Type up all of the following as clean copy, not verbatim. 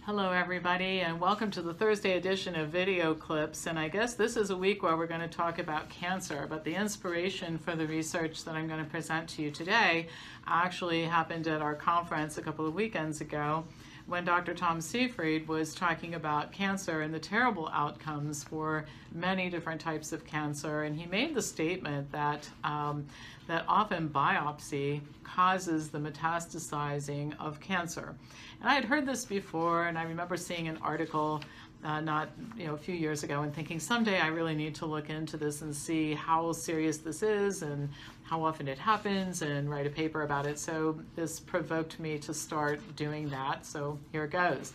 Hello everybody, and welcome to the Thursday edition of Video Clips. And I guess this is a week where we're going to talk about cancer, but the inspiration for the research that I'm going to present to you today actually happened at our conference a couple of weekends ago when Dr. Tom Seyfried was talking about cancer and the terrible outcomes for many different types of cancer. And he made the statement that that often biopsy causes the metastasizing of cancer. And I had heard this before, and I remember seeing an article a few years ago and thinking someday I really need to look into this and see how serious this is and how often it happens and write a paper about it. So this provoked me to start doing that. So here it goes.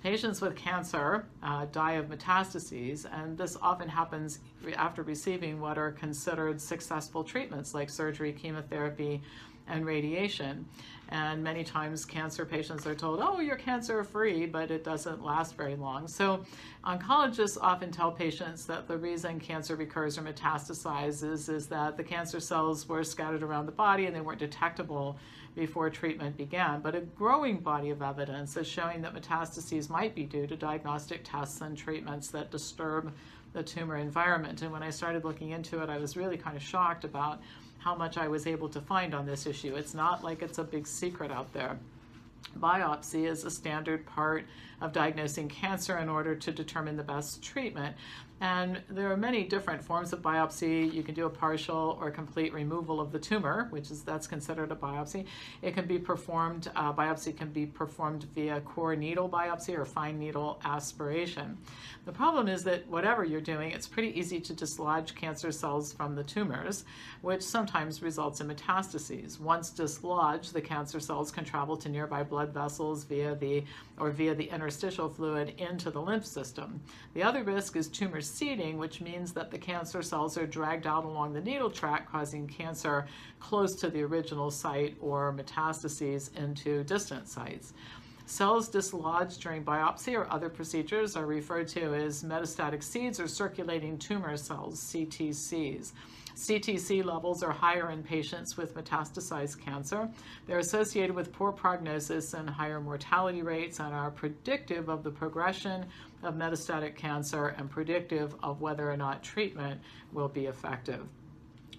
Patients with cancer die of metastases, and this often happens after receiving what are considered successful treatments like surgery, chemotherapy, and radiation. And many times cancer patients are told, oh, you're cancer free, but it doesn't last very long. So oncologists often tell patients that the reason cancer recurs or metastasizes is that the cancer cells were scattered around the body and they weren't detectable before treatment began. But a growing body of evidence is showing that metastases might be due to diagnostic tests and treatments that disturb the tumor environment. And when I started looking into it, I was really kind of shocked about how much I was able to find on this issue. It's not like it's a big secret out there. Biopsy is a standard part of diagnosing cancer in order to determine the best treatment. And there are many different forms of biopsy. You can do a partial or complete removal of the tumor, that's considered a biopsy. It can be performed, biopsy can be performed via core needle biopsy or fine needle aspiration. The problem is that whatever you're doing, it's pretty easy to dislodge cancer cells from the tumors, which sometimes results in metastases. Once dislodged, the cancer cells can travel to nearby blood vessels via the interstitial fluid into the lymph system. The other risk is tumor seeding, which means that the cancer cells are dragged out along the needle track, causing cancer close to the original site or metastases into distant sites. Cells dislodged during biopsy or other procedures are referred to as metastatic seeds or circulating tumor cells, CTCs. CTC levels are higher in patients with metastasized cancer. They're associated with poor prognosis and higher mortality rates and are predictive of the progression of metastatic cancer and predictive of whether or not treatment will be effective.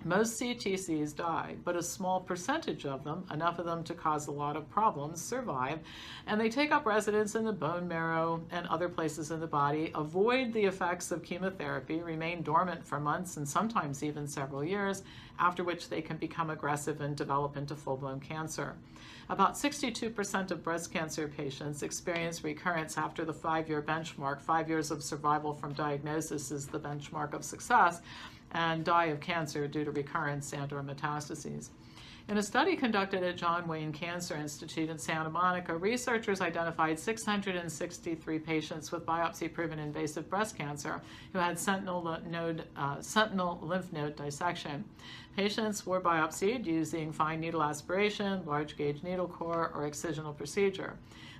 Most CTCs die, but a small percentage of them, enough of them to cause a lot of problems, survive, and they take up residence in the bone marrow and other places in the body, avoid the effects of chemotherapy, remain dormant for months and sometimes even several years, after which they can become aggressive and develop into full-blown cancer. About 62% of breast cancer patients experience recurrence after the 5-year benchmark. 5 years of survival from diagnosis is the benchmark of success, and die of cancer due to recurrence and/or metastases. In a study conducted at John Wayne Cancer Institute in Santa Monica, researchers identified 663 patients with biopsy-proven invasive breast cancer who had sentinel lymph node dissection. Patients were biopsied using fine needle aspiration, large gauge needle core, or excisional procedure.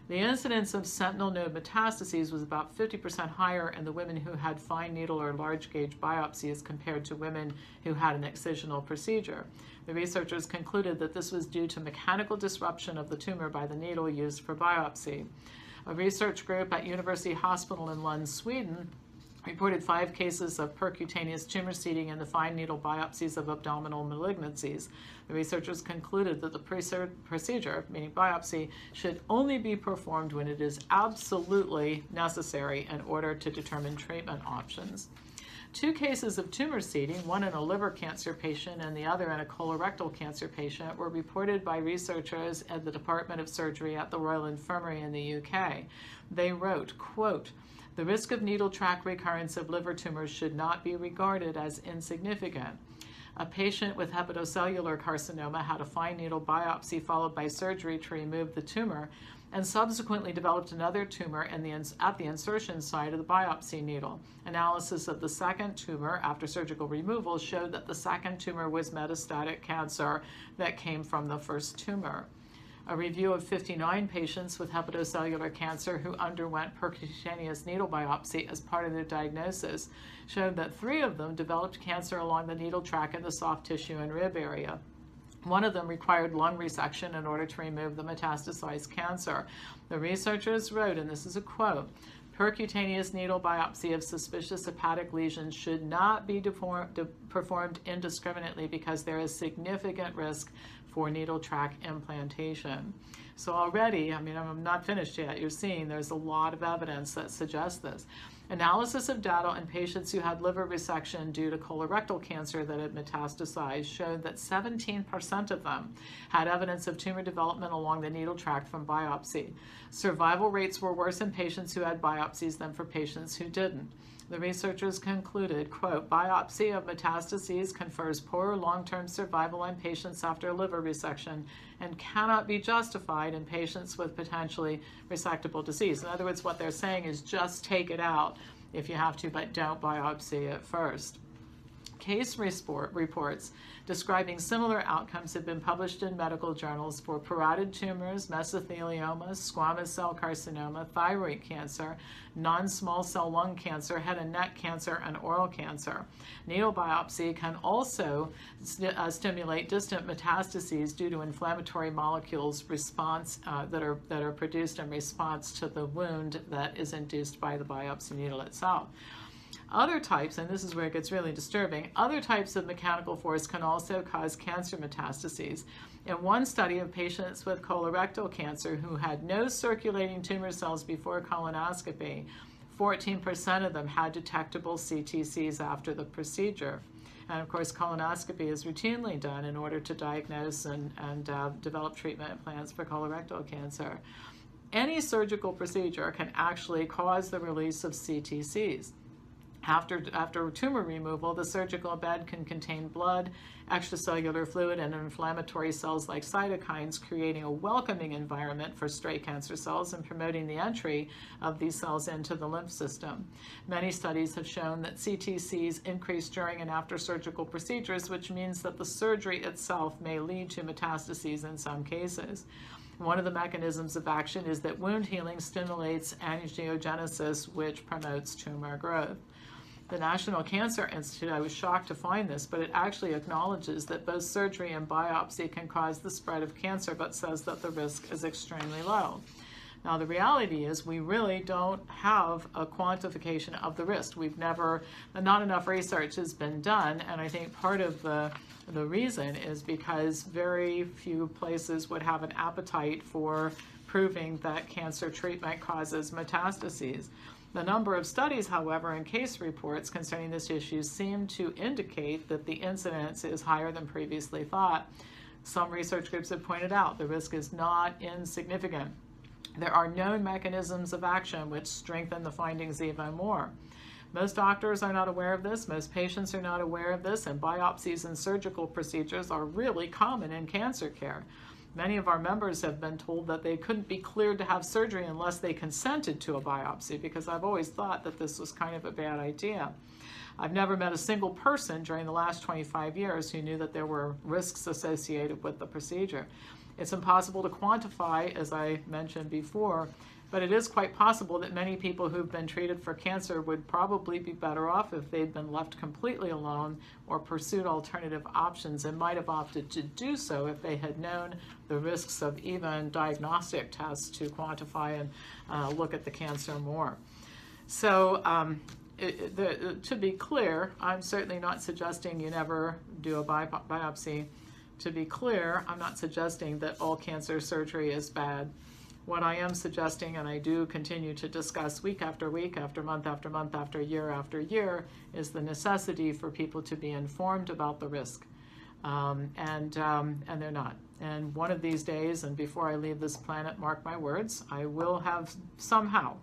The incidence of sentinel node metastases was about 50% higher in the women who had fine needle or large gauge biopsies compared to women who had an excisional procedure. The researchers concluded that this was due to mechanical disruption of the tumor by the needle used for biopsy. A research group at University Hospital in Lund, Sweden, reported 5 cases of percutaneous tumor seeding in the fine needle biopsies of abdominal malignancies. The researchers concluded that the procedure, meaning biopsy, should only be performed when it is absolutely necessary in order to determine treatment options. 2 cases of tumor seeding, one in a liver cancer patient and the other in a colorectal cancer patient, were reported by researchers at the Department of Surgery at the Royal Infirmary in the UK. They wrote, quote, "The risk of needle tract recurrence of liver tumors should not be regarded as insignificant. A patient with hepatocellular carcinoma had a fine needle biopsy followed by surgery to remove the tumor and subsequently developed another tumor at the insertion site of the biopsy needle. Analysis of the second tumor after surgical removal showed that the second tumor was metastatic cancer that came from the first tumor. A review of 59 patients with hepatocellular cancer who underwent percutaneous needle biopsy as part of their diagnosis showed that 3 of them developed cancer along the needle track in the soft tissue and rib area. One of them required lung resection in order to remove the metastasized cancer. The researchers wrote, and this is a quote, "Percutaneous needle biopsy of suspicious hepatic lesions should not be performed indiscriminately because there is significant risk for needle track implantation." So already, I mean, I'm not finished yet. You're seeing there's a lot of evidence that suggests this. Analysis of data in patients who had liver resection due to colorectal cancer that had metastasized showed that 17% of them had evidence of tumor development along the needle tract from biopsy. Survival rates were worse in patients who had biopsies than for patients who didn't. The researchers concluded, quote, "Biopsy of metastases confers poorer long-term survival in patients after liver resection and cannot be justified in patients with potentially resectable disease." In other words, what they're saying is just take it out if you have to, but don't biopsy it first. Case reports describing similar outcomes have been published in medical journals for parotid tumors, mesothelioma, squamous cell carcinoma, thyroid cancer, non-small cell lung cancer, head and neck cancer, and oral cancer. Needle biopsy can also stimulate distant metastases due to inflammatory molecules that are produced in response to the wound that is induced by the biopsy needle itself. Other types, and this is where it gets really disturbing, other types of mechanical force can also cause cancer metastases. In one study of patients with colorectal cancer who had no circulating tumor cells before colonoscopy, 14% of them had detectable CTCs after the procedure. And of course, colonoscopy is routinely done in order to diagnose and develop treatment plans for colorectal cancer. Any surgical procedure can actually cause the release of CTCs. After tumor removal, the surgical bed can contain blood, extracellular fluid, and inflammatory cells like cytokines, creating a welcoming environment for stray cancer cells and promoting the entry of these cells into the lymph system. Many studies have shown that CTCs increase during and after surgical procedures, which means that the surgery itself may lead to metastases in some cases. One of the mechanisms of action is that wound healing stimulates angiogenesis, which promotes tumor growth. The National Cancer Institute, I was shocked to find this, but it actually acknowledges that both surgery and biopsy can cause the spread of cancer, but says that the risk is extremely low. Now, the reality is we really don't have a quantification of the risk. Not enough research has been done, and I think part of the reason is because very few places would have an appetite for proving that cancer treatment causes metastases. The number of studies, however, and case reports concerning this issue seem to indicate that the incidence is higher than previously thought. Some research groups have pointed out the risk is not insignificant. There are known mechanisms of action which strengthen the findings even more. Most doctors are not aware of this, most patients are not aware of this, and biopsies and surgical procedures are really common in cancer care. Many of our members have been told that they couldn't be cleared to have surgery unless they consented to a biopsy, because I've always thought that this was kind of a bad idea. I've never met a single person during the last 25 years who knew that there were risks associated with the procedure. It's impossible to quantify, as I mentioned before, but it is quite possible that many people who've been treated for cancer would probably be better off if they'd been left completely alone or pursued alternative options, and might have opted to do so if they had known the risks of even diagnostic tests to quantify and look at the cancer more. So to be clear, I'm certainly not suggesting you never do a biopsy. To be clear, I'm not suggesting that all cancer surgery is bad. What I am suggesting, and I do continue to discuss week after week, after month, after year, is the necessity for people to be informed about the risk. And they're not. And one of these days, and before I leave this planet, mark my words, I will have somehow,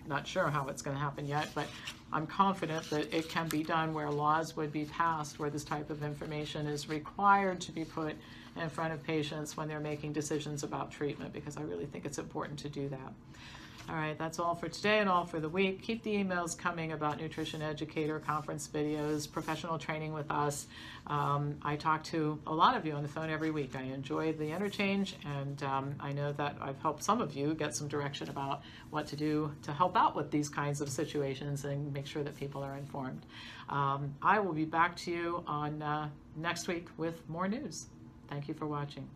not sure how it's going to happen yet, but I'm confident that it can be done where laws would be passed where this type of information is required to be put in front of patients when they're making decisions about treatment, because I really think it's important to do that. All right, that's all for today and all for the week. Keep the emails coming about Nutrition Educator conference videos, professional training with us. I talk to a lot of you on the phone every week. I enjoy the interchange, and I know that I've helped some of you get some direction about what to do to help out with these kinds of situations and make sure that people are informed. I will be back to you on next week with more news. Thank you for watching.